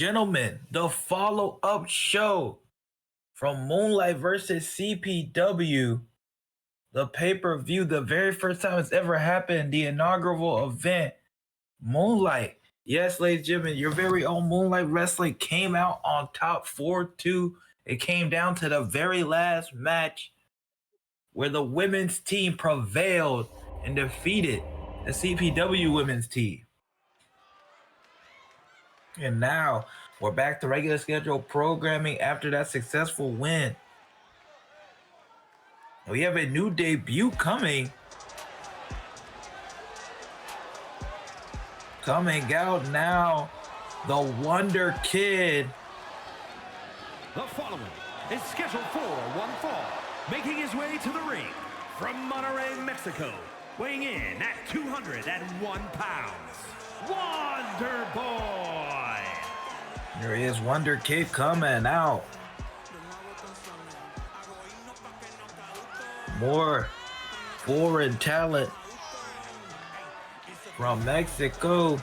Gentlemen, the follow-up show from Moonlight versus CPW, the pay-per-view, the very first time it's ever happened, the inaugural event, Moonlight. Yes, ladies and gentlemen, your very own Moonlight Wrestling came out on top 4-2. It came down to the very last match where the women's team prevailed and defeated the CPW women's team. And now we're back to regular schedule programming after that successful win. We have a new debut coming out now. The Wonder Kid. The following is scheduled for one fall, making his way to the ring from Monterrey, Mexico, weighing in at 201 pounds, Wonder Boy. There he is, Wonder Kid coming out. More foreign talent from Mexico.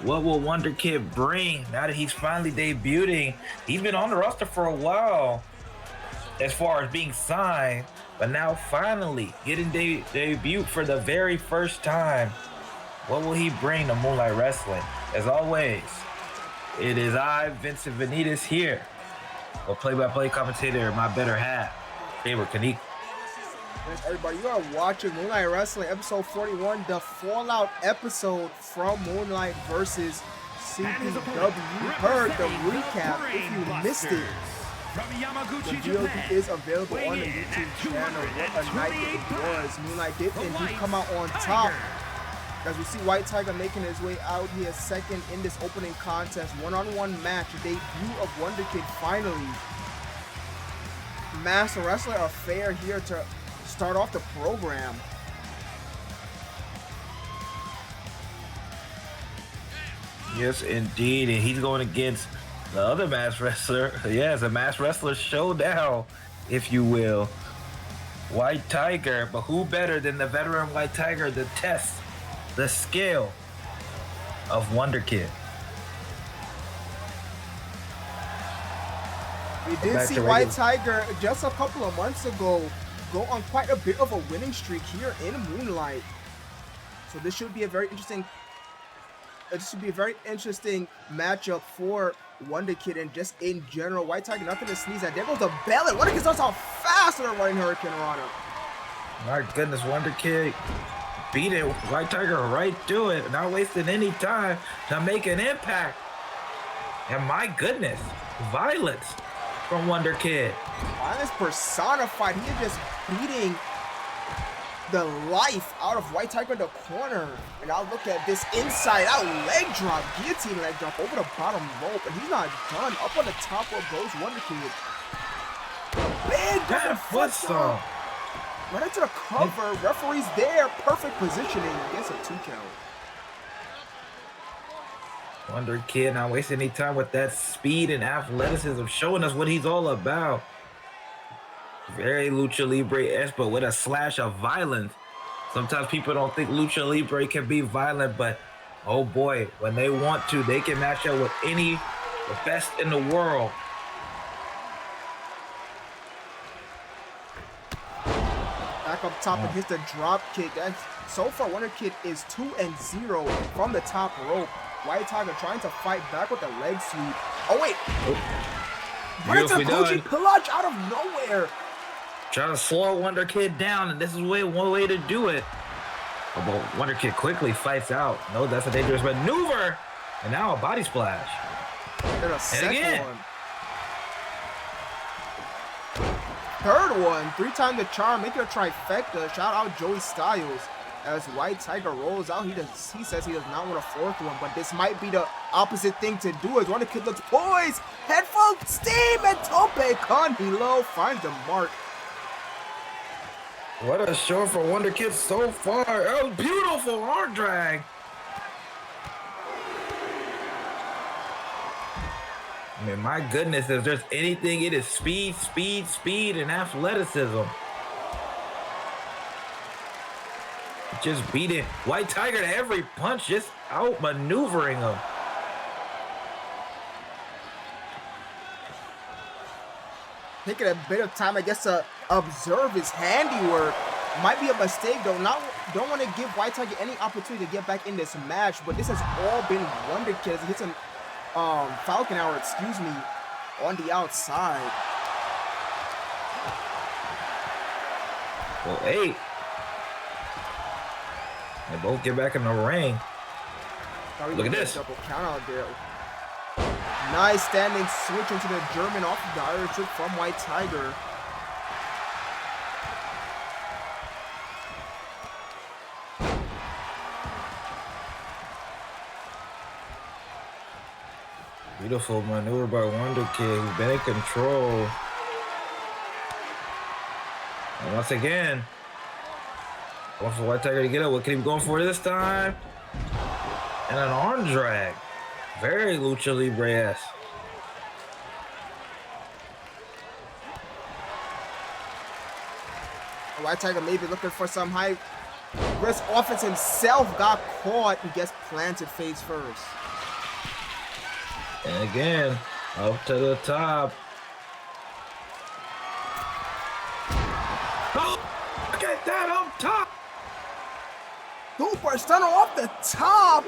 What will Wonder Kid bring now that he's finally debuting? He's been on the roster for a while as far as being signed, but now finally getting debuted for the very first time. What will he bring to Moonlight Wrestling? As always, it is I, Vincent Benitez, here, a play-by-play commentator, my better half, Favorite Kanik. Thanks, everybody. You are watching Moonlight Wrestling, episode 41, the Fallout episode from Moonlight versus CPW. You heard the recap. If you missed it, the VOD is available on the YouTube channel. What a night it was. Moonlight did indeed come out on top. As we see White Tiger making his way out here second in this opening contest. One-on-one match, debut of Wonder Kid finally. Master Wrestler affair here to start off the program. Yes, indeed. And he's going against the other masked wrestler. Yes, a masked wrestler showdown, if you will. White Tiger. But who better than the veteran White Tiger to test the skill of Wonder Kid? We did see White Tiger just a couple of months ago go on quite a bit of a winning streak here in Moonlight. So this should be a very interesting matchup for Wonder Kid and just in general. White Tiger, nothing to sneeze at. There goes the bell, and Wonder Kid starts off fast with a running Hurricane Rana. My goodness, Wonder Kid beat it. White Tiger right through it, not wasting any time to make an impact. And my goodness, violence from Wonder Kid. Violence personified. He is just beating the life out of White Tiger in the corner. And I'll look at this inside out leg drop, guillotine leg drop over the bottom rope. And he's not done. Up on the top rope goes Wonder Kid. A big different foot stomp. Right into the cover. Referee's there. Perfect positioning. Gets a 2 count. Wonder Kid not wasting any time with that speed and athleticism, showing us what he's all about. Very Lucha Libre-esque, but with a slash of violence. Sometimes people don't think Lucha Libre can be violent, but oh boy, when they want to, they can match up with the best in the world. Back up top and hits the drop kick. And so far, Wonder Kid is 2-0 from the top rope. White Tiger trying to fight back with the leg sweep. Oh wait! Right into the Gucci clutch out of nowhere. Trying to slow Wonder Kid down, and this is one way to do it. But Wonder Kid quickly fights out. No, that's a dangerous maneuver. And now a body splash. And a second one. Third one. 3-time the charm, making a trifecta. Shout out Joey Styles. As White Tiger rolls out, he says he does not want a fourth one, but this might be the opposite thing to do. As Wonder Kid looks poised, head full steam, and Tope Con below finds the mark. What a show for Wonder Kid so far. Oh, beautiful arm drag. I mean, my goodness, if there's anything, it is speed, speed, speed, and athleticism. Just beating White Tiger to every punch, just outmaneuvering him. taking a bit of time, I guess, to observe his handiwork. Might be a mistake, though. Don't want to give White Tiger any opportunity to get back in this match, but this has all been Wonder Kid as he hits him, Falcon Hour, excuse me, on the outside. Well, 8. They both get back in the ring. Look at this. Double count out there. Nice standing switch into the German off of the Irish whip from White Tiger. Beautiful maneuver by Wonder Kid. He's been in control. And once again, going for White Tiger to get up. What can he be going for this time? And an arm drag. Very Lucha Libre-esque. White Tiger maybe looking for some high risk offense himself. Got caught and gets planted face first. And again, up to the top. Oh, look at that up top. Super stunner off the top.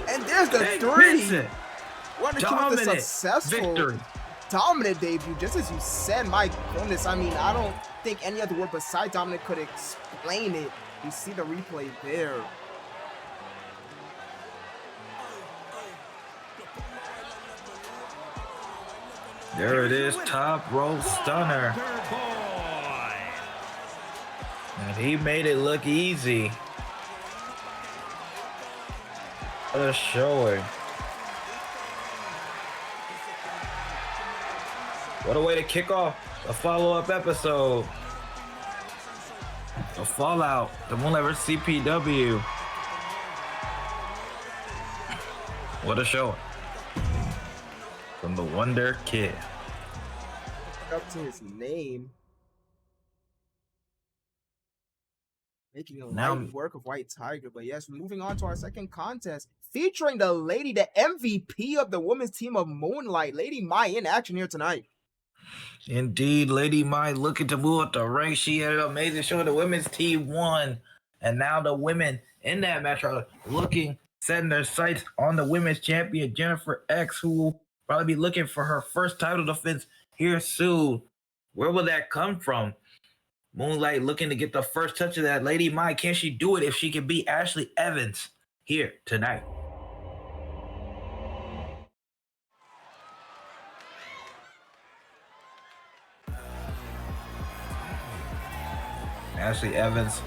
And there's the 3. Wonder Kid with a successful victory. Dominant debut, just as you said. My goodness, I mean, I don't think any other word besides dominant could explain it. You see the replay there. There it is, top rope stunner. And he made it look easy. What a showing. What a way to kick off a follow-up episode of Fallout, the Moonlight vs. CPW. What a showing from the Wonder Kid. Up to his name. Making a light work of White Tiger. But yes, moving on to our second contest, featuring the lady, the MVP of the women's team of Moonlight, Lady Mai, in action here tonight. Indeed, Lady Mai looking to move up the ranks. She had an amazing show. The women's team won. And now the women in that match are looking, setting their sights on the women's champion, Jennifer X, who will probably be looking for her first title defense here soon. Where will that come from? Moonlight looking to get the first touch of that. Lady Mai, can she do it if she can beat Ashley Evans here tonight? Ashley Evans,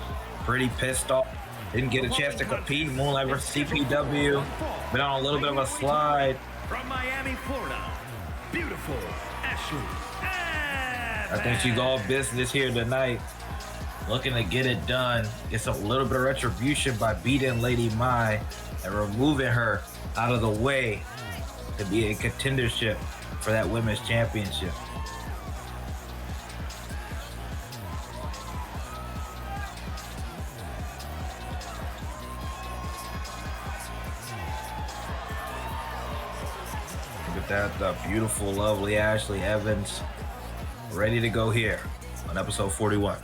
pretty pissed off. Didn't get a chance to compete in Moonlight vs. CPW. Been on a little bit of a slide. From Miami, Florida, beautiful Ashley Evans. I think she's all business here tonight. Looking to get it done. Get a little bit of retribution by beating Lady Mai and removing her out of the way to be a contendership for that women's championship. That the beautiful, lovely Ashley Evans ready to go here on episode 41.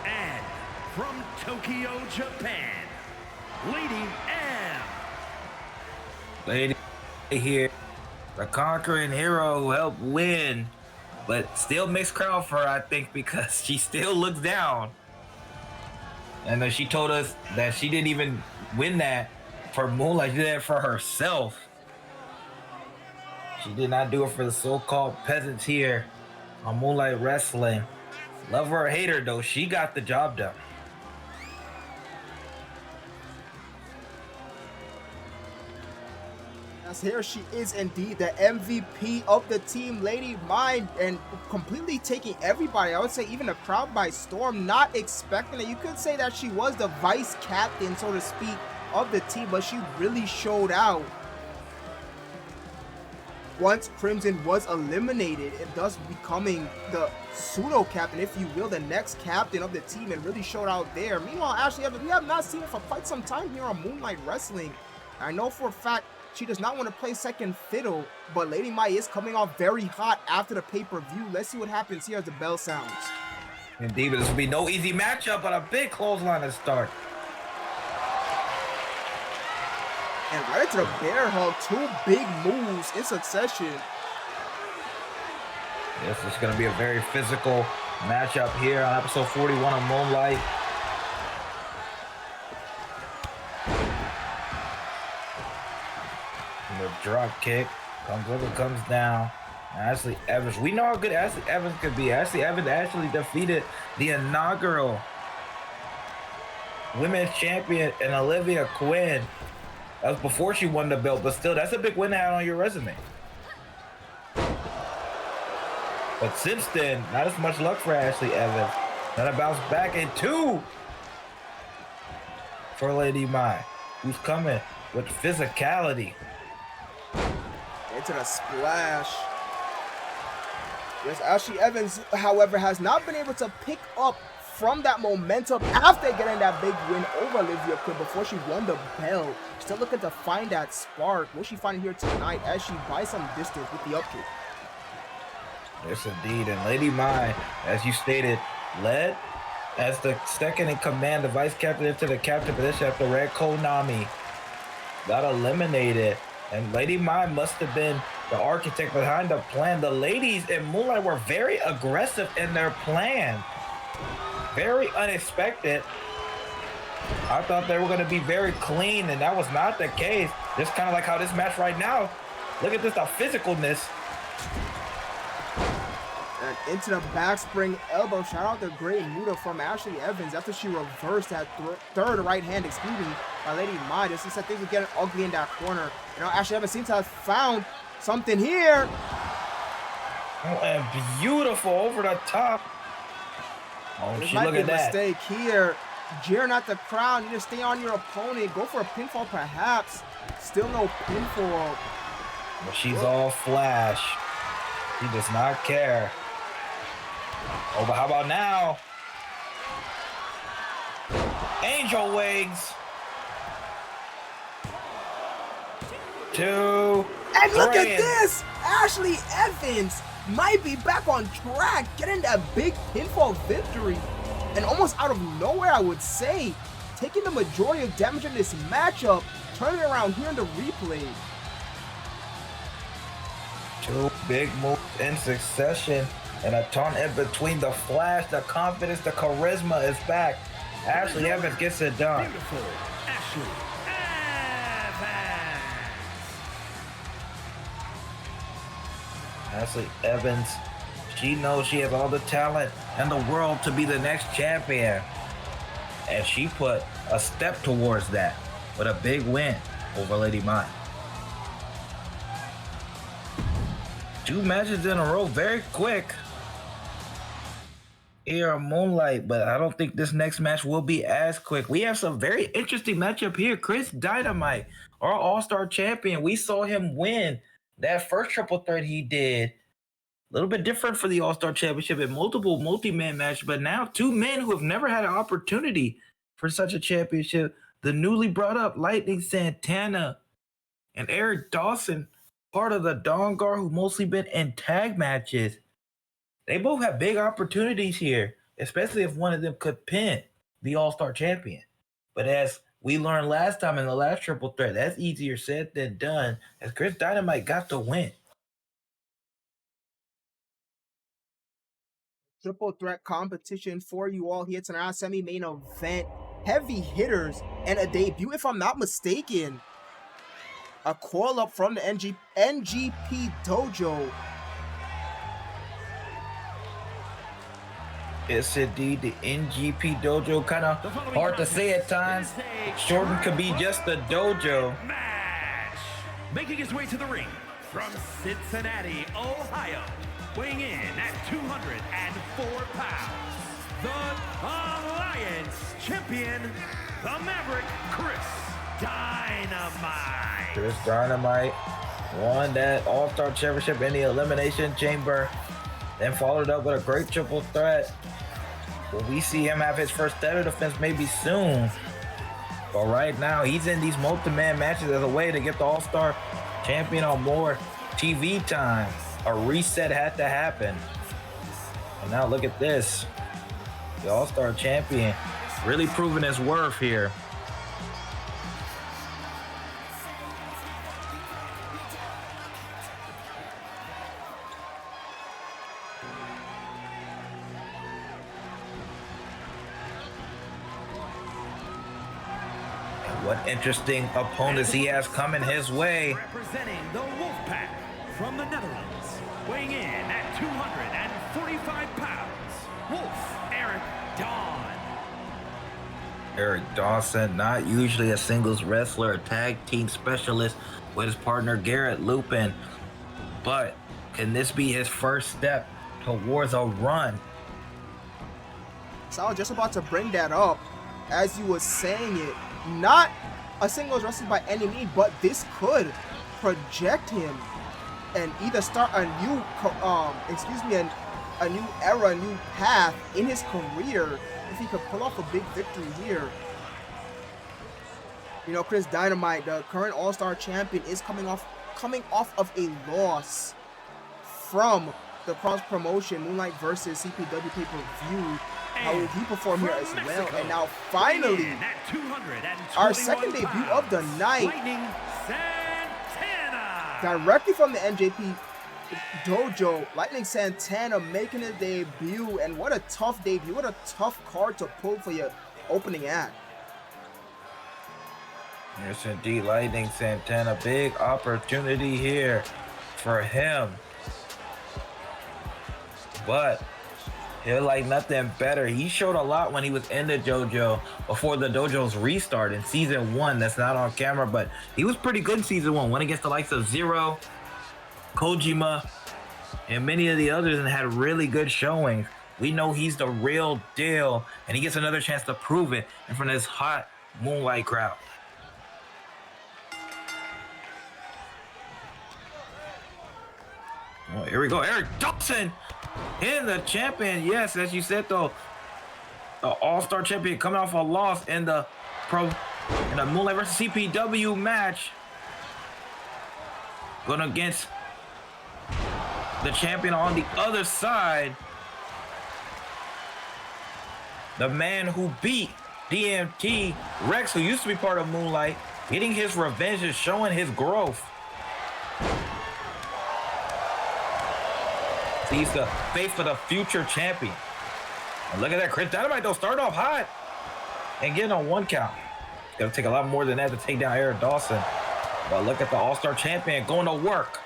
And from Tokyo, Japan, Lady M. Lady here. The conquering hero who helped win, but still mixed crowd for her, I think, because she still looks down. And then she told us that she didn't even win that for Moonlight, she did that for herself. She did not do it for the so-called peasants here on Moonlight Wrestling. Love her or hate her, though, she got the job done. As here she is indeed the MVP of the team, Lady Mai, and completely taking everybody, I would say even the crowd, by storm. Not expecting it. You could say that she was the vice captain, so to speak, of the team, but she really showed out. once Crimson was eliminated and thus becoming the pseudo-captain, if you will, the next captain of the team, and really showed out there. Meanwhile, Ashley Evans, we have not seen her for quite some time here on Moonlight Wrestling. I know for a fact she does not want to play second fiddle, but Lady Mai is coming off very hot after the pay-per-view. Let's see what happens here as the bell sounds. Indeed, but this will be no easy matchup, but a big clothesline to start. And right into the bear hug, 2 big moves in succession. This is going to be a very physical matchup here on episode 41 of Moonlight. And the drop kick comes up and comes down. Ashley Evans, we know how good Ashley Evans could be. Ashley Evans actually defeated the inaugural women's champion and Olivia Quinn. That was before she won the belt, but still, that's a big win to have on your resume. But since then, not as much luck for Ashley Evans. Then a bounce back in 2 for Lady Mai, who's coming with physicality. Into the splash. Yes, Ashley Evans, however, has not been able to pick up from that momentum after getting that big win over Olivia Quinn before she won the belt. Still looking to find that spark. Will she find it here tonight as she buys some distance with the upkick? Yes, indeed. And Lady Mai, as you stated, led as the second in command, the vice captain into the captain position after Red Konami got eliminated. And Lady Mai must have been the architect behind the plan. The ladies in Moonlight were very aggressive in their plan. Very unexpected. I thought they were going to be very clean, and that was not the case. Just kind of like how this match right now. Look at this, the physicalness. And into the back spring elbow. Shout out the great Muda from Ashley Evans after she reversed that third right hand, excuse me, by Lady Mai. This is that things were getting ugly in that corner. You know, Ashley Evans seems to have found something here. Oh, and beautiful over the top. Oh, this she might look be at a that. mistake here. Jeering at the crowd. Need to stay on your opponent. Go for a pinfall, perhaps. Still no pinfall. But she's all flash. She does not care. Oh, but how about now? Angel wings. 2. And look at 3. this! Ashley Evans might be back on track, getting that big pinfall victory. And almost out of nowhere, I would say, taking the majority of damage in this matchup, turning around here in the replay. 2 big moves in succession, and a ton in between. The flash, the confidence, the charisma is back. Ashley Evans gets it done. Beautiful Ashley Evans. Ashley Evans, she knows she has all the talent in the world to be the next champion. And she put a step towards that with a big win over Lady Mai. 2 matches in a row, very quick here on Moonlight, but I don't think this next match will be as quick. We have some very interesting matchup here. Chris Dynamite, our all-star champion. We saw him win that first triple threat he did. A little bit different for the All-Star Championship in multiple multi-man matches, but now 2 men who have never had an opportunity for such a championship. The newly brought up Lightning Santana and Eric Dawson, part of the Dawn Guard, who mostly been in tag matches. They both have big opportunities here, especially if one of them could pin the All-Star champion. But as we learned last time in the last triple threat, that's easier said than done, as Chris Dynamite got the win. Triple threat competition for you all here tonight. Semi-main event. Heavy hitters and a debut, if I'm not mistaken. A call up from the NGP Dojo. It's indeed the NGP Dojo. Kind of hard to say at times. Shorten could be just the dojo. Match. Making his way to the ring from Cincinnati, Ohio, weighing in at 204 pounds, the Alliance Champion, the Maverick Chris Dynamite. Chris Dynamite Won that All-Star Championship in the Elimination Chamber. Then followed up with a great triple threat. Will we see him have his first title defense maybe soon? But right now, he's in these multi-man matches as a way to get the All-Star Champion on more TV time. A reset had to happen. And now look at this. The All-Star Champion really proving his worth here. What interesting opponents he has coming his way. Representing the Wolfpack from the Netherlands, weighing in at 245 pounds, Wolf Eric Dawn. Eric Dawson, not usually a singles wrestler, a tag team specialist with his partner Garrett Lupin. But can this be his first step towards a run? So I was just about to bring that up as you were saying it. Not a singles wrestler by any means, but this could project him and either start a new, a new era, a new path in his career if he could pull off a big victory here. You know, Chris Dynamite, the current All-Star champion, is coming off of a loss from the cross promotion Moonlight versus CPW pay-per-view. How will he perform here as well? And now finally, our second debut of the night, directly from the NJP dojo, Lightning Santana making a debut. And what a tough debut, what a tough card to pull for your opening act. Yes, indeed, Lightning Santana, big opportunity here for him. But he'll like nothing better. He showed a lot when he was in the dojo before the dojo's restart in season 1. That's not on camera, but he was pretty good in season 1. Went against the likes of Zero, Kojima, and many of the others and had really good showings. We know he's the real deal, and he gets another chance to prove it in front of this hot Moonlight crowd. Oh, here we go. Eric Dawson in the champion. Yes, as you said though, the All-Star champion coming off a loss in the Moonlight versus CPW match. Going against the champion on the other side. The man who beat DMT, Rex, who used to be part of Moonlight, getting his revenge and showing his growth. He's the face for the future champion. And look at that, Chris Dynamite though, start off hot and getting on 1 count. It's gonna take a lot more than that to take down Eric Dawson. But look at the All-Star champion going to work.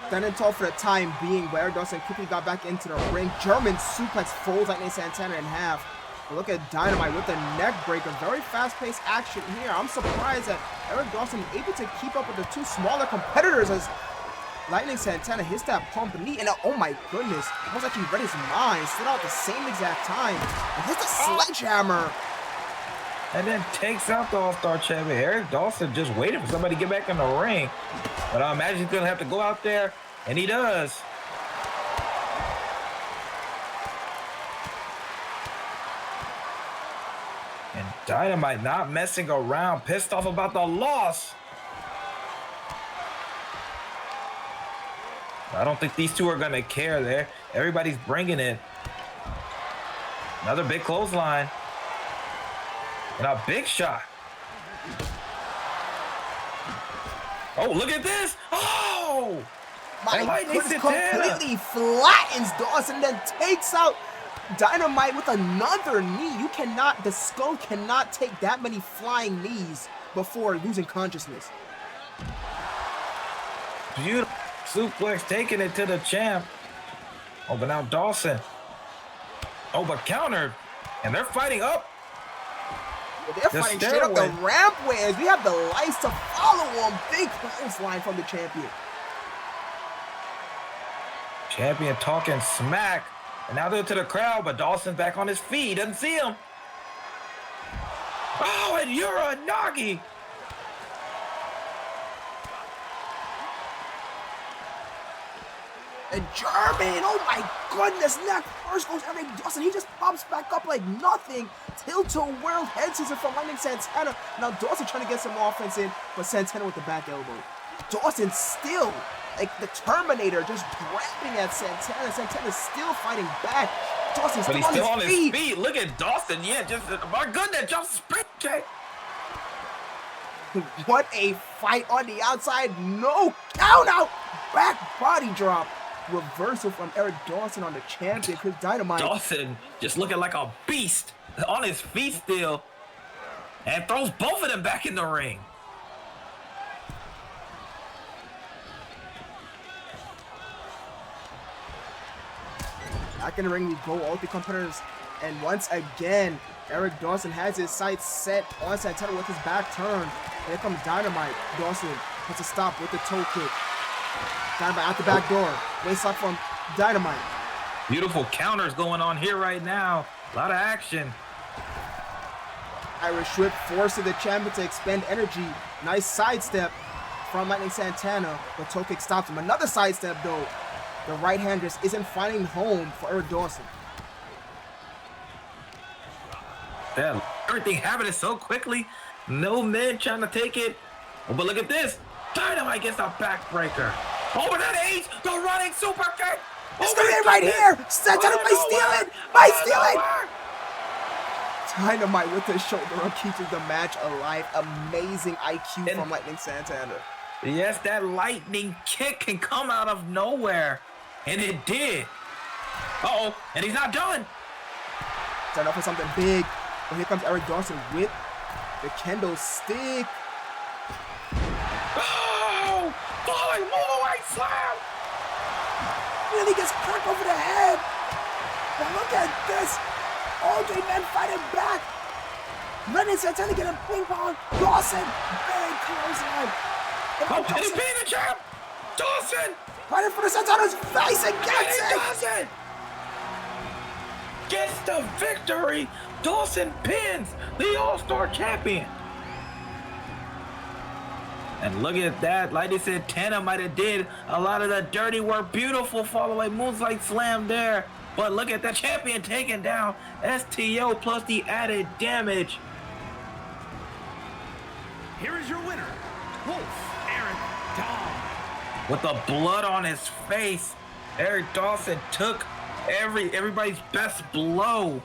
Standing tall for the time being, but Eric Dawson quickly got back into the ring. German suplex folds Lightning Santana in half. But look at Dynamite with the neck breaker. Very fast-paced action here. I'm surprised that Eric Dawson is able to keep up with the two smaller competitors as Lightning Santana hits that pump knee. And oh my goodness, almost like he read his mind. Stood out at the same exact time. And hits the sledgehammer. And then takes out the All-Star champion. Eric Dawson just waited for somebody to get back in the ring. But I imagine he's gonna have to go out there, and he does. And Dynamite not messing around, pissed off about the loss. I don't think these two are gonna care there. Everybody's bringing it. Another big clothesline. And a big shot. Oh, look at this. Oh! My goodness, completely flattens Dawson, then takes out Dynamite with another knee. You cannot, the skull cannot take that many flying knees before losing consciousness. Beautiful suplex, taking it to the champ. Oh, but now Dawson. Oh, but countered. And they're fighting up. They're fighting straight up the rampway as we have the lights to follow them. Big clothesline from the champion. Champion talking smack. And now they're to the crowd, but Dawson's back on his feet. Doesn't see him. Oh, and Uranagi And German, oh my goodness, neck first goes Eric Dawson. He just pops back up like nothing. Tilt-to-world head scissors from Lightning Santana. Now Dawson trying to get some offense in, but Santana with the back elbow. Dawson still, like the Terminator, just grabbing at Santana. Santana's still fighting back. Dawson's still on his feet. Look at Dawson. Yeah, just, my goodness, just spit kick. What a fight on the outside. No count out. Back body drop. Reversal from Eric Dawson on the champion, Chris Dynamite. Dawson just looking like a beast on his feet still. And throws both of them back in the ring. Back in the ring we go, all three competitors. And once again, Eric Dawson has his sights set on Santana with his back turned. Here comes Dynamite. Dawson puts a stop with the toe kick. Dynamite out the back door. Waist lock from Dynamite. Beautiful counters going on here right now. A lot of action. Irish whip forcing the champion to expend energy. Nice sidestep from Lightning Santana. The toe kick stops him. Another sidestep though. The right hand just isn't finding home for Eric Dawson. Damn, everything happening so quickly. No man trying to take it. Oh, but look at this. Dynamite gets a backbreaker. Over that H, the running super kick. It's gonna be right here. Santana might steal it. Might steal it. Dynamite with the shoulder up keeps the match alive. Amazing IQ from Lightning Santana. Yes, that lightning kick can come out of nowhere. And it did. Uh-oh, and he's not done. Set up for something big. But here comes Eric Dawson with the kendo stick. Oh! Falling Moonlight slam! Really gets cracked over the head. But look at this. All three men fighting back. Lightning Santana getting ping pong. Dawson, very close line. Oh, and he's being the champ! Dawson! Right in front of Santana's face and gets it! Dawson! Gets the victory! Dawson pins the All-Star champion! And look at that, like they said, Santana might have did a lot of the dirty work. Beautiful follow-away Moonlight slam there. But look at that champion taking down STO plus the added damage. Here is your winner, Wolf Eric Dawson. With the blood on his face, Eric Dawson took everybody's best blow.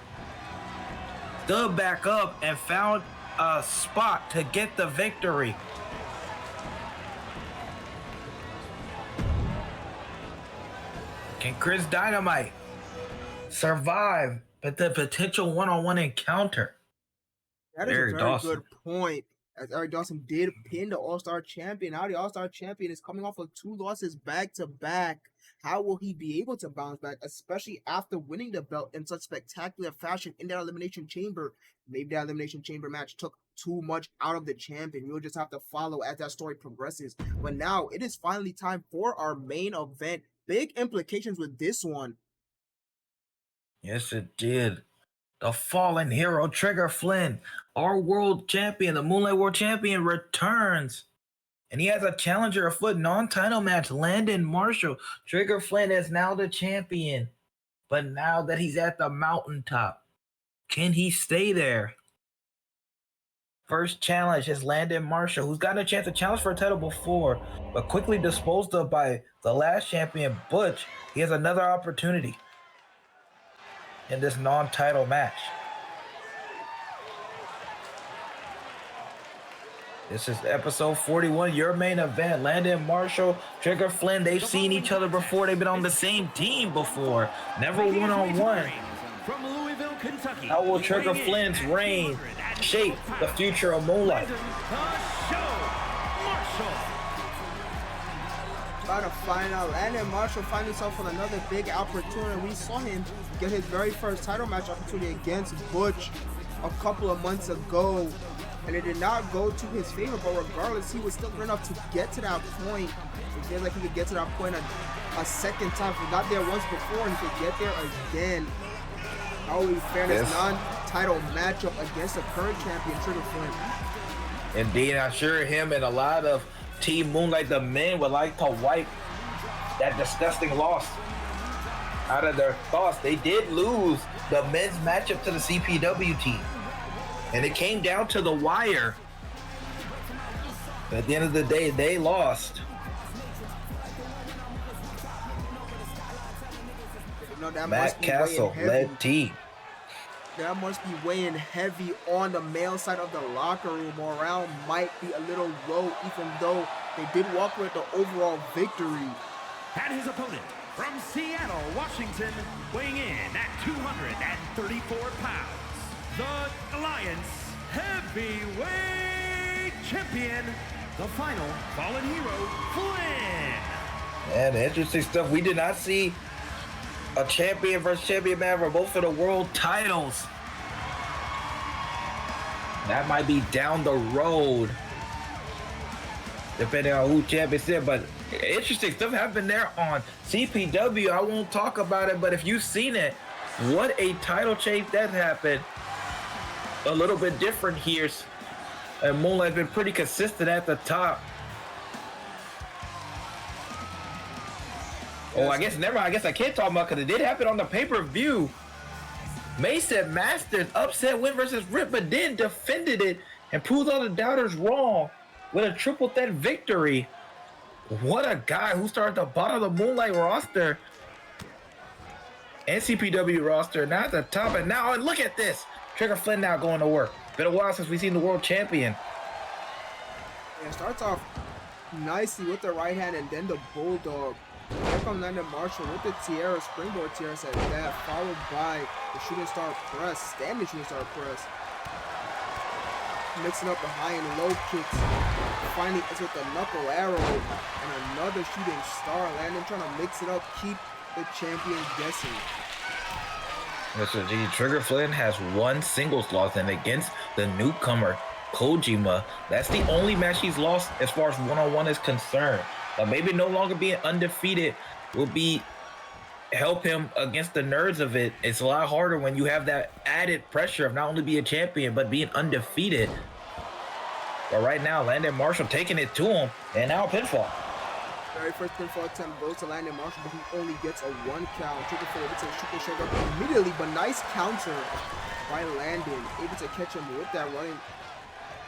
Stood back up and found a spot to get the victory. Can Chris Dynamite survive the potential one-on-one encounter? That is a very good point. As Eric Dawson did pin the All-Star champion. Now the All-Star champion is coming off of 2 losses back-to-back. How will he be able to bounce back, especially after winning the belt in such spectacular fashion in that Elimination Chamber? Maybe that Elimination Chamber match took too much out of the champion. We'll just have to follow as that story progresses. But now it is finally time for our main event. Big implications with this one. Yes, it did. The fallen hero, Trigger Flynn, our world champion, the Moonlight World Champion, returns. And he has a challenger afoot, non-title match, Landon Marshall. Trigger Flynn is now the champion. But now that he's at the mountaintop, can he stay there? First challenge is Landon Marshall, who's gotten a chance to challenge for a title before, but quickly disposed of by the last champion, Butch. He has another opportunity in this non-title match. This is episode 41, your main event. Landon Marshall, Trigger Flynn, they've seen each other before. They've been on the same team before. Never one-on-one. From Louisville, Kentucky. How will Trigger Flynn's reign shape the future of Moonlight? About to find out. Landon Marshall find himself with another big opportunity. We saw him get his very first title match opportunity against Butch a couple of months ago, and it did not go to his favor, but regardless, he was still good enough to get to that point. It feels like he could get to that point a second time. He got there once before, and he could get there again. How will we fare this non-title matchup against the current champion, Trigger Flynn? Indeed, I'm sure him and a lot of Team Moonlight, the men, would like to wipe that disgusting loss out of their thoughts. They did lose the men's matchup to the CPW team, and it came down to the wire. At the end of the day, they lost. Matt Castle led team. That must be weighing heavy on the male side of the locker room. Morale might be a little low, even though they did walk with the overall victory. And his opponent from Seattle, Washington, weighing in at 234 pounds, the Alliance Heavyweight Champion, the final fallen hero, Flynn. And interesting stuff. We did not see a champion versus champion match for both of the world titles. That might be down the road, depending on who champions it. But interesting stuff happened there on CPW. I won't talk about it, but if you've seen it, what a title change that happened. A little bit different here. And Moonlight's been pretty consistent at the top. Oh, I guess never. I guess I can't talk about because it did happen on the pay-per-view. Mason Masters upset win versus Rip, but then defended it and proved all the doubters wrong with a triple threat victory. What a guy who started at the bottom of the Moonlight roster and CPW roster, now at the top. And now look at this, Trigger Flynn now going to work. Been a while since we've seen the world champion. Yeah, starts off nicely with the right hand and then the bulldog. Here comes Landon Marshall with the Tierra, springboard Tierra at that, followed by the shooting star press, standing shooting star press. Mixing up the high and low kicks. Finally, it's with the knuckle arrow and another shooting star. Landon trying to mix it up, keep the champion guessing. Mr. G, Trigger Flynn has one singles loss, and against the newcomer Kojima, that's the only match he's lost as far as one-on-one is concerned. But maybe no longer being undefeated will help him against the nerds of it. It's a lot harder when you have that added pressure of not only being a champion, but being undefeated. But right now, Landon Marshall taking it to him, and now a pinfall. Very first pinfall attempt goes to Landon Marshall, but he only gets a 1 count. Trigger Flynn able to shoot the shoulder up immediately, but nice counter by Landon. Able to catch him with that running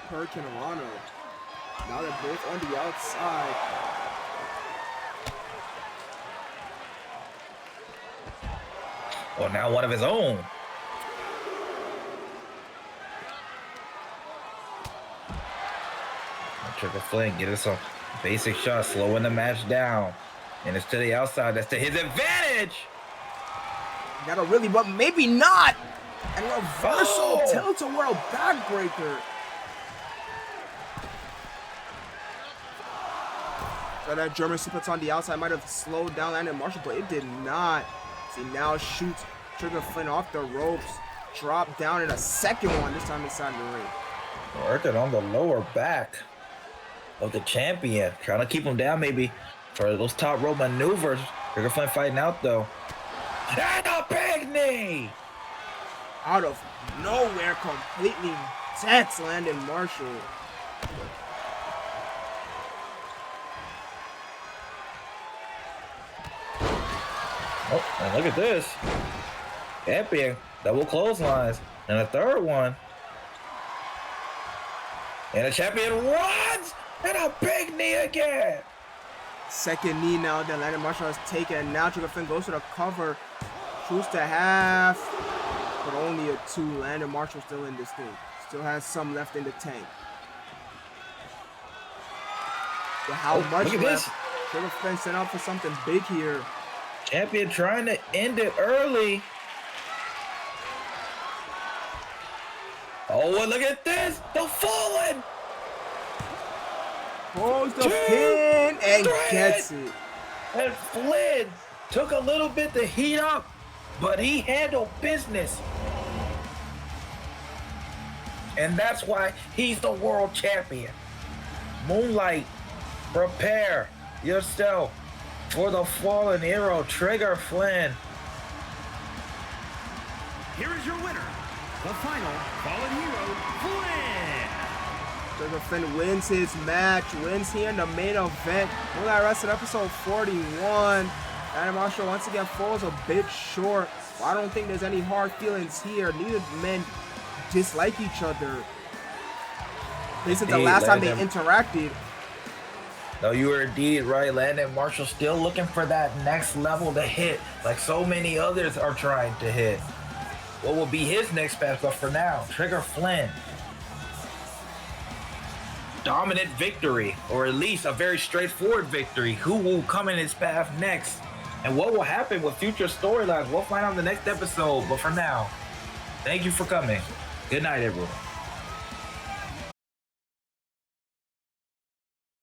Hurricane Rana. Now they're both on the outside. Well, now one of his own. Trigger Flynn getting some basic shots, slowing the match down. And it's to the outside. That's to his advantage. Gotta really, but maybe not. And reversal tilt-a-whirl backbreaker. So that German suplex on the outside might have slowed down Landon Marshall, but it did not. See, now shoots Trigger Flynn off the ropes. Drop down in a second one, this time inside the ring. Working on the lower back of the champion. Trying to keep him down maybe for those top rope maneuvers. Trigger Flynn fighting out though. And a big knee! Out of nowhere, completely sets Landon Marshall. Oh, and look at this. Champion, double clotheslines. And a third one. And the champion runs! And a big knee again! Second knee now that Landon Marshall has taken. And now Trigger Flynn goes to the cover. Shoots to half. But only a 2. Landon Marshall still in this thing. Still has some left in the tank. But how much left? Trigger Flynn set out for something big here. Champion trying to end it early. Oh, and look at this. The Fallen. Pulls the pin and gets it. And Flynn took a little bit to heat up, but he handled business. And that's why he's the world champion. Moonlight, prepare yourself for the fallen hero, Trigger Flynn. Here is your winner, the final fallen hero, Flynn. Trigger Flynn wins his match, wins here in the main event. Moonlight Wrestling episode 41. Brandon Marshall once again falls a bit short. Well, I don't think there's any hard feelings here. Neither men dislike each other. This is the last time they interacted. No, you were indeed right. Landon Marshall still looking for that next level to hit, like so many others are trying to hit. What will be his next path? But for now, Trigger Flynn. Dominant victory, or at least a very straightforward victory. Who will come in his path next? And what will happen with future storylines? We'll find out in the next episode. But for now, thank you for coming. Good night, everyone.